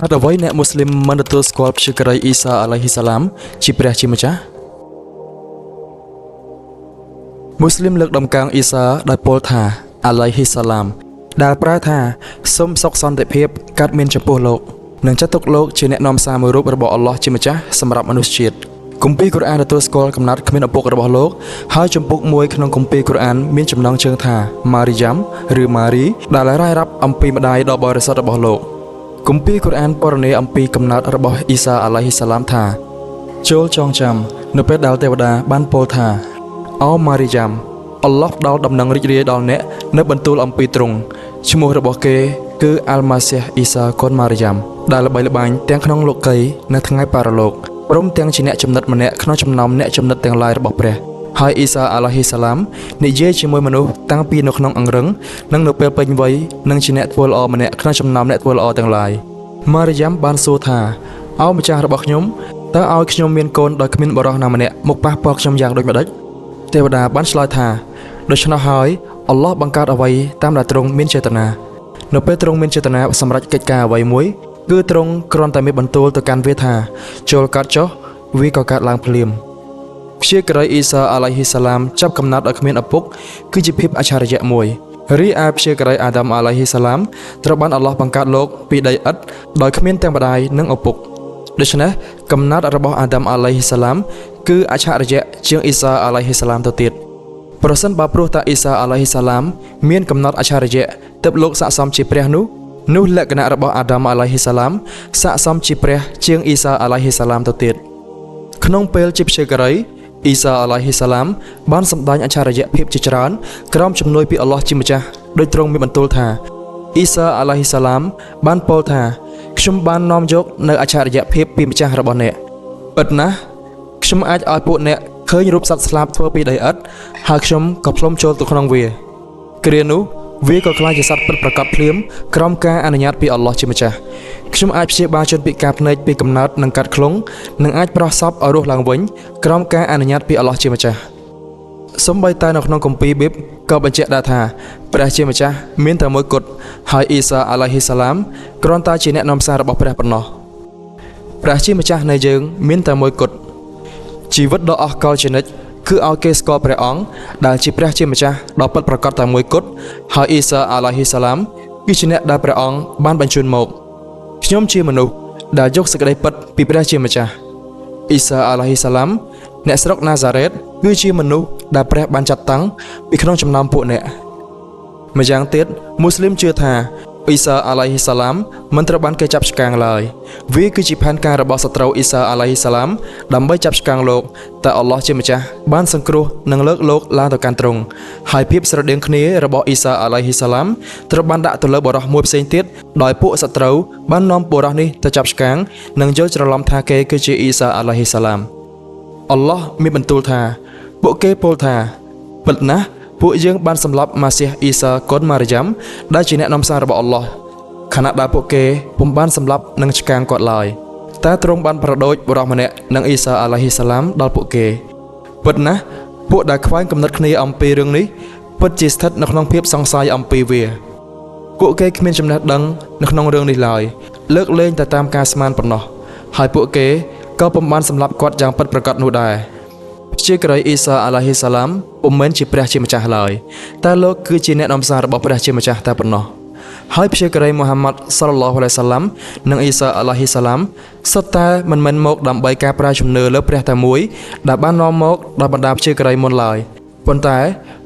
ហេតុអ្វីអ្នកមូស្លីមមិនទទួលស្គាល់ព្យាក្រៃអ៊ីសាអាឡៃហ៊ីសាឡាមជាព្រះជាម្ចាស់មូស្លីមលើកដំកើងអ៊ីសាដោយពោលថាអាឡៃហ៊ីសាឡាមដែលប្រែថាសូមសុខសន្តិភាពកើតមានចំពោះលោកនិងចាត់ទុកលោកជាអ្នកនាំសារមួយរូបរបស់អល់ឡោះជាម្ចាស់សម្រាប់មនុស្សជាតិគម្ពីរកូរ៉ានទទួលស្គាល់កំណត់គ្មានឪពុករបស់លោកហើយជំពូកមួយក្នុងគម្ពីរកូរ៉ានមានចំណងជើងថាម៉ារីយ៉ាំឬម៉ារីដែលរាយរាប់អំពីម្ដាយដ៏បរិសុទ្ធរបស់លោកគម្ពីរកូរ៉ានពរនីអំពីកំណត់របស់អ៊ីសាអាឡៃហ៊ីសាឡាមថាចូលចងចាំនៅពេលដែលទេវតាបានពោលថាអូម៉ារីយ៉ាំអល់ឡោះផ្ដល់ដំណឹងរីករាយដល់អ្នកនៅបន្ទូលអំពីទ្រង់ឈ្មោះរបស់គេគឺអាល់ម៉ាស៊ីហ៍អ៊ីសាកូនម៉ារីយ៉ាំដែលល្បីល្បាញទាំងក្នុងលោកីនិងថ្ងៃបរលោកព្រមទាំងជាអ្នកចំណិតម្នាក់ក្នុងចំណោមអ្នកចំណិតទាំងឡាយរបស់ព្រះហើយអ៊ីសាអាឡៃហ៊ីសាឡាមនិយាយជាមួយមនុស្សតាំងពីនៅក្នុងអង្រឹងនិងនៅពេលពេញវ័យនិងជាអ្នកធ្វើល្អម្នាក់ក្នុងចំណោមអ្នកធ្វើល្អទាំងឡាយម៉ារីយ៉ាំបានសួរថាអូម្ចាស់របស់ខ្ញុំតើឲ្យខ្ញុំមានកូនដោយគ្មានបរិសុទ្ធណាម្នាក់មកប៉ះពាល់ខ្ញុំយ៉ាងដូចម្ដេចទេវតាបានឆ្លើយថាដូច្នោះហើយអល់ឡោះបង្កើតអ្វីតាមដែលទ្រង់មានចេតនានៅពេលទ្រង់មានចេតនាសម្រេចកិច្ចការអ្វីមួយគឺទ្រង់គ្រាន់តែមានបន្ទូលទៅកាន់វាថាចូលកាត់ចុះវាក៏កាត់ឡើងភ្លាមព្យាក្រៃអ៊ីសាអាឡៃហ៊ីសាឡាមចាប់កំណត់ឲ្យគ្មានឪពុកគឺជាភាពអច្ឆរិយៈមួយរីឯព្យាក្រៃអាដាមអាឡៃហ៊ីសាឡាមត្រូវបានអល់ឡោះបង្កើតលោកពីដីឥដ្ឋដោយគ្មានទាំងម្ដាយនិងឪពុកដូច្នេះកំណត់របស់អាដាមអាឡៃហ៊ីសាឡាមគឺអច្ឆរិយៈជាងអ៊ីសាអាឡៃហ៊ីសាឡាមទៅទៀតប្រសិនបើព្រោះតាអ៊ីសាអាឡៃហ៊ីសាឡាមមានកំណត់អច្ឆរិយៈទើបលោកស័ក្តិសមជាព្រះនោះលក្ខណៈរបស់អាដាមអាឡៃហ៊ីសាឡាមស័ក្តិសមជាព្រះជាងអ៊ីសាអាឡៃហ៊ីសាឡាមទៅទៀតក្នុងពេលជាព្យាក្រៃអ៊ីសាអាឡៃហ៊ីសាឡាមបានសម្ដែងអច្ឆរិយភាពជាច្រើនក្រោមជំនួយពីអល់ឡោះជាម្ចាស់ដោយទ្រង់មានបន្ទូលថាអ៊ីសាអាឡៃហ៊ីសាឡាមបានពោលថាខ្ញុំបាននាំយកនៅអច្ឆរិយភាពពីម្ចាស់របស់អ្នកពិតណាស់ខ្ញុំអាចឲ្យពួកអ្នកឃើញរូបសត្វស្លាបធ្វើពីដីឥដ្ឋហើយខ្ញុំក៏ផ្លុំចូលទៅក្នុងវាគ្រានោះវាក៏ក្លាយជាសត្វពិតប្រាកដភ្លាមក្រោមការអនុញ្ញាតពីអល់ឡោះជាម្ចាស់ខ្ញុំអាចព្យាបាលជនពិការភ្នែកពីកំណើតនិងកាត់ខ្លងនិងអាចប្រោះសពឲ្យរស់ឡើងវិញក្រោមការអនុញ្ញាតពីអល់ឡោះជាម្ចាស់សូម្បីតែនៅក្នុងគម្ពីរប៊ីបក៏បញ្ជាក់ដែរថាព្រះជាម្ចាស់មានតែមួយគត់ហើយអ៊ីសាអាឡៃហ៊ីសាឡាមគ្រាន់តែជាអ្នកនាំសាររបស់ព្រះប៉ុណ្ណោះព្រះជាម្ចាស់នៃយើងមានតែមួយគត់ជីវិតដ៏អស់កលជានិច្ចគឺឲ្យគេស្គាល់ព្រះអង្គដែលជាព្រះជាម្ចាស់ដ៏ពិតប្រាកដតែមួយគត់ហើយអ៊ីសាអាឡៃហ៊ីសាឡាមគឺជាអ្នកដែលព្រះអង្គបានបញ្ជូនមកខ្ញុំជាមនុស្សដែលយកសេចក្តីពិតពីព្រះជាម្ចាស់អ៊ីសាអាឡៃហ៊ីសាឡាមអ្នកស្រុកណាសារ៉េតគឺជាមនុស្សដែលព្រះបានចាត់តាំងពីក្នុងចំណោមពួកអ្នកម្យ៉ាងទៀតមូស្លីមជឿថាអ៊ីសាអាឡៃហ៊ីសាឡាមមិនត្រូវបានគេចាប់ឆ្កាងឡើយវាគឺជាផែនការរបស់សត្រូវអ៊ីសាអាឡៃហ៊ីសាឡាមដើម្បីចាប់ឆ្កាងលោកតែអល់ឡោះជាម្ចាស់បានសង្គ្រោះនិងលើកលោកឡើងទៅកាន់ទ្រង់ហើយភាពស្រដៀងគ្នារបស់អ៊ីសាអាឡៃហ៊ីសាឡាមត្រូវបានដាក់ទៅលើបុរសមួយផ្សេងទៀតដោយពួកសត្រូវបាននាំបុរសនេះទៅចាប់ឆ្កាងនិងយល់ច្រឡំថាគេគឺជាអ៊ីសាអាឡៃហ៊ីសាឡាមអល់ឡោះមានបន្ទូលថាពួកគេពោលថាពិតណាស់ពួកយើងបានសម្លាប់ម៉ាស៊ីហ៍អ៊ីសាកូនម៉ារីយ៉ាំដែលជាអ្នកនាំសាររបស់អល់ឡោះខណៈដែលពួកគេពុំបានសម្លាប់នឹងឆ្កាងគាត់ឡើយតែទ្រង់បានប្រដូចបុរសម្នាក់នឹងអ៊ីសាអាឡៃហ៊ីសាឡាមដល់ពួកគេពិតណាស់ពួកដែលខ្វែងគំនិតគ្នាអំពីរឿងនេះពិតជាស្ថិតនៅក្នុងភាពសង្ស័យអំពីវាពួកគេគ្មានចំណេះដឹងនៅក្នុងរឿងនេះឡើយលើកលែងតែតាមការស្មានប៉ុណ្ណោះហើយពួកគេក៏ពុំបានសម្លាប់គាត់យ៉ាងពិតប្រាកដនោះដែរព្យាក្រៃអ៊ីសាអាឡៃហ៊ីសាឡាមពុំមែនជាព្រះជាម្ចាស់ឡើយតែលោកគឺជាអ្នកនាំសាររបស់ព្រះជាម្ចាស់តែប៉ុណ្ណោះហើយព្យាក្រៃមូហាម៉ាត់សល្លឡោះអាឡៃសាឡាំនិងអ៊ីសាអាឡៃហ៊ីសាឡាមសុទ្ធតែមិនមែនមកដើម្បីការប្រើជំនឿលើព្រះតែមួយដែលបាននាំមកដល់បណ្ដាព្យាក្រៃមុនឡើយប៉ុន្តែ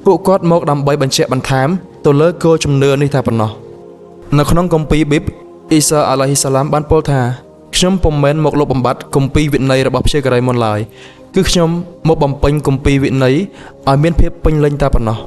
ពួកគាត់មកដើម្បីបញ្ជាក់បន្ថែមទៅលើគោលជំនឿនេះតែប៉ុណ្ណោះនៅក្នុងគម្ពីរប៊ីបអ៊ីសាអាឡៃហ៊ីសាឡាមបានពោលថាខ្ញុំពុំមែនមកលុបបំបាត់គម្ពីរវិន័យរបស់ព្យាក្រៃមុនឡើយគឺខ្ញុំមកបំពេញគម្ពីរវិន័យឲ្យមានភាពពេញលេញតែប៉ុណ្ណោះ